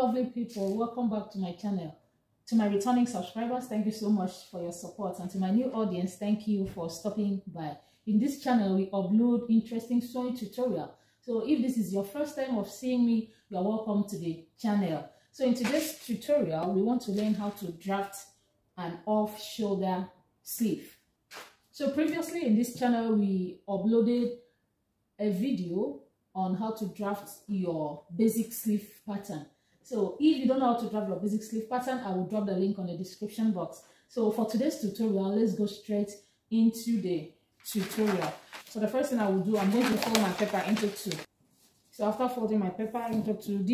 lovely people, welcome back to my channel. To my returning subscribers, thank you so much for your support, and to my new audience, thank you for stopping by. In this channel we upload interesting sewing tutorial, so if this is your first time of seeing me, you are welcome to the channel. So in today's tutorial we want to learn how to draft an off-shoulder sleeve. So previously in this channel we uploaded a video on how to draft your basic sleeve pattern. So if you don't know how to draft your basic sleeve pattern, I will drop the link on the description box. So for today's tutorial, let's go straight into the tutorial. So the first thing I will do, I'm going to fold my paper into two. So after folding my paper into two,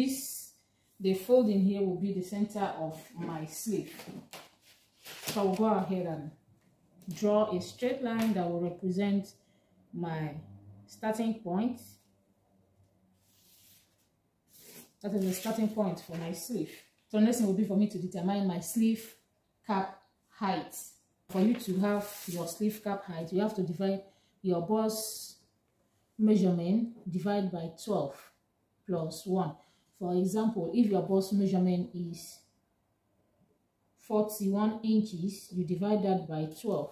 the fold in here will be the center of my sleeve. So I will go ahead and draw a straight line that will represent my starting point. That is the starting point for my sleeve. So next thing will be for me to determine my sleeve cap height. For you to have your sleeve cap height, you have to divide your bust measurement divide by 12 plus 1. For example, if your bust measurement is 41 inches, you divide that by 12.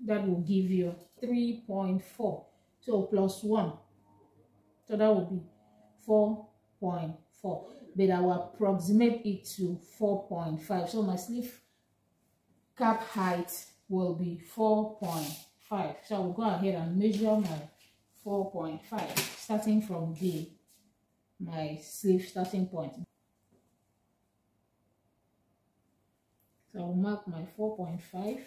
That will give you 3.4. So plus 1. So that will be 4.4. But I will approximate it to 4.5. So my sleeve cap height will be 4.5. So I will go ahead and measure my 4.5 starting from my sleeve starting point. So I will mark my 4.5.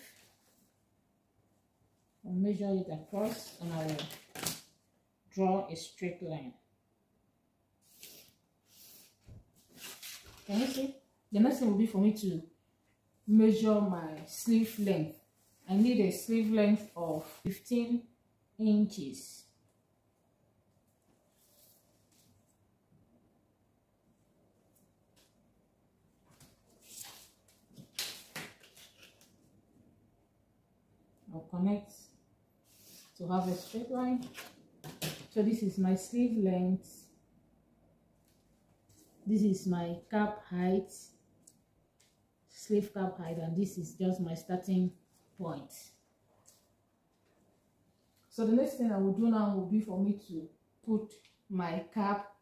I'll measure it across and I will draw a straight line. Can you see? The next thing will be for me to measure my sleeve length. I need a sleeve length of 15 inches. I'll connect to have a straight line. So this is my sleeve length. This is my cap height, sleeve cap height, and this is just my starting point. So the next thing I will do now will be for me to put my cap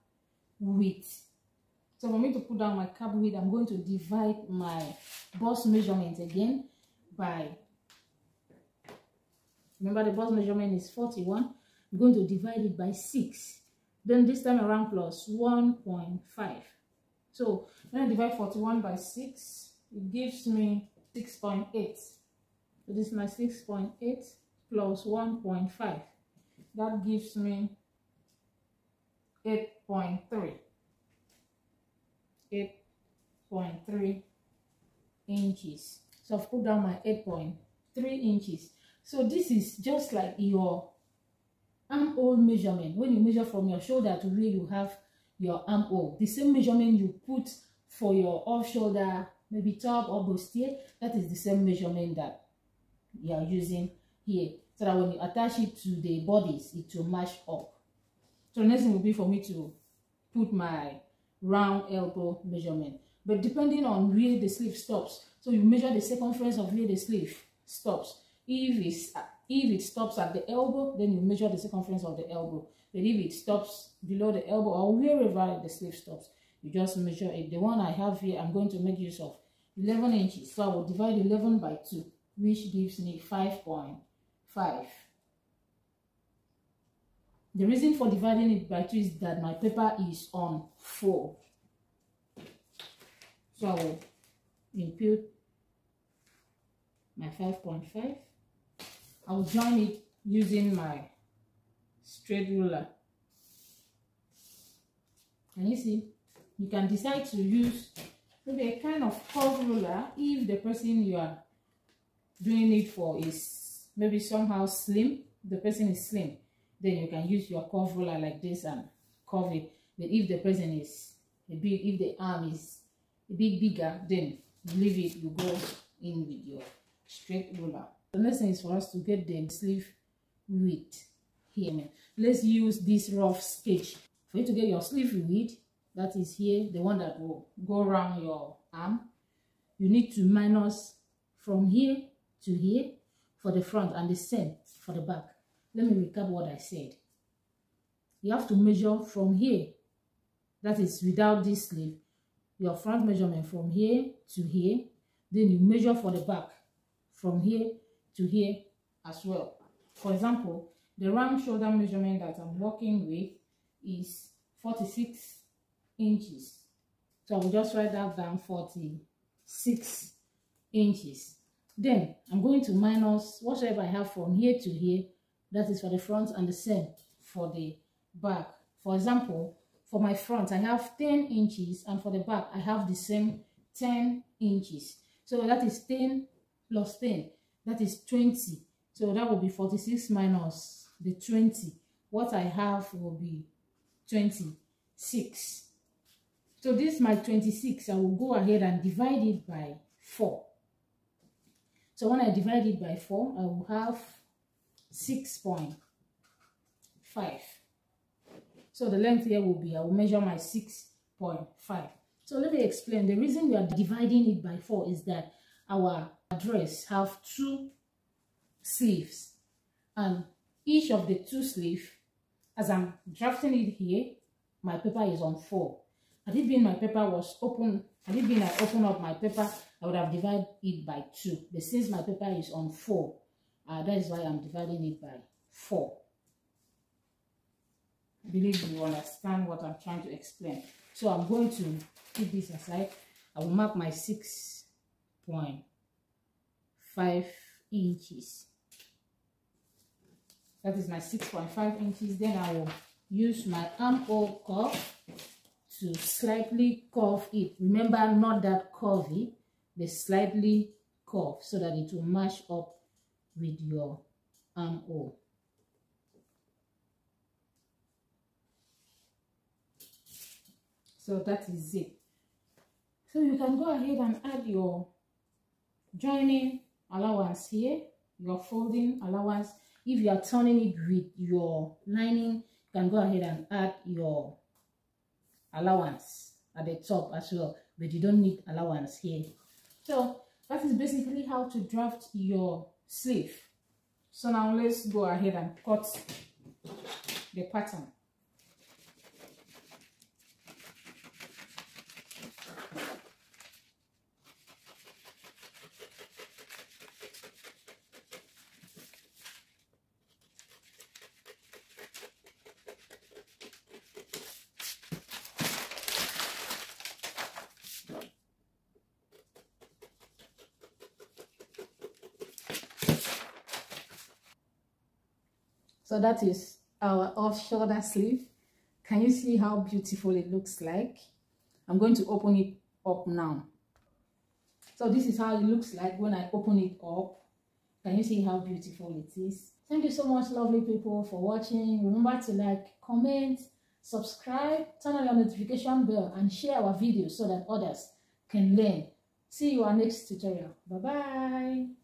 width. So for me to put down my cap width, I'm going to divide my bust measurement again by, remember the bust measurement is 41, I'm going to divide it by 6. Then this time around plus 1.5. So when I divide 41 by 6, it gives me 6.8. So this is my 6.8 plus 1.5. That gives me 8.3. 8.3 inches. So I've put down my 8.3 inches. So this is just like your armhole measurement. When you measure from your shoulder to where you have your armhole, the same measurement you put for your off shoulder, maybe top or bustier, that is the same measurement that you are using here, so that when you attach it to the bodies, it will match up. So the next thing will be for me to put my round elbow measurement, but depending on where the sleeve stops, so you measure the circumference of where the sleeve stops. If it stops at the elbow, then you measure the circumference of the elbow. But if it stops below the elbow or wherever the sleeve stops, you just measure it. The one I have here, I'm going to make use of 11 inches. So I will divide 11 by 2, which gives me 5.5. The reason for dividing it by 2 is that my paper is on 4. So I will input my 5.5. I will join it using my straight ruler. Can you see? You can decide to use maybe a kind of curved ruler if the person you are doing it for is maybe somehow slim. The person is slim, then you can use your curved ruler like this and curve it. But if the person is if the arm is a bit bigger, then you leave it, you go in with your straight ruler. The next thing is for us to get the sleeve width here. Let's use this rough sketch. For you to get your sleeve width, that is here, the one that will go around your arm, you need to minus from here to here for the front and the same for the back. Let me recap what I said. You have to measure from here, that is without this sleeve, your front measurement from here to here. Then you measure for the back from here to here as well. For example, the round shoulder measurement that I'm working with is 46 inches. So I will just write that down, 46 inches. Then I'm going to minus whatever I have from here to here, that is for the front, and the same for the back. For example, for my front I have 10 inches, and for the back I have the same 10 inches. So that is 10 plus 10, that is 20. So that will be 46 minus the 20. What I have will be 26. So this is my 26. I will go ahead and divide it by 4. So when I divide it by 4, I will have 6.5. So the length here will be, I will measure my 6.5. So let me explain. The reason we are dividing it by 4 is that our dress have 2 sleeves, and each of the 2 sleeves, as I'm drafting it here, my paper is on 4. Had it been my paper was open, had it been I open up my paper, I would have divided it by 2. But since my paper is on 4, that is why I'm dividing it by 4. I believe you understand what I'm trying to explain. So I'm going to keep this aside. I will mark my 6.5 inches. That is my 6.5 inches. Then I will use my armhole curve to slightly curve it. Remember, not that curvy, but slightly curve, so that it will match up with your armhole. So that is it. So you can go ahead and add your joining allowance here, your folding allowance. If you are turning it with your lining, you can go ahead and add your allowance at the top as well, but you don't need allowance here. So that is basically how to draft your sleeve. So now let's go ahead and cut the pattern. So that is our off-shoulder sleeve. Can you see how beautiful it looks like? I'm going to open it up now. So this is how it looks like when I open it up. Can you see how beautiful it is? Thank you so much, lovely people, for watching. Remember to like, comment, subscribe, turn on your notification bell, and share our videos so that others can learn. See you on our next tutorial. Bye-bye.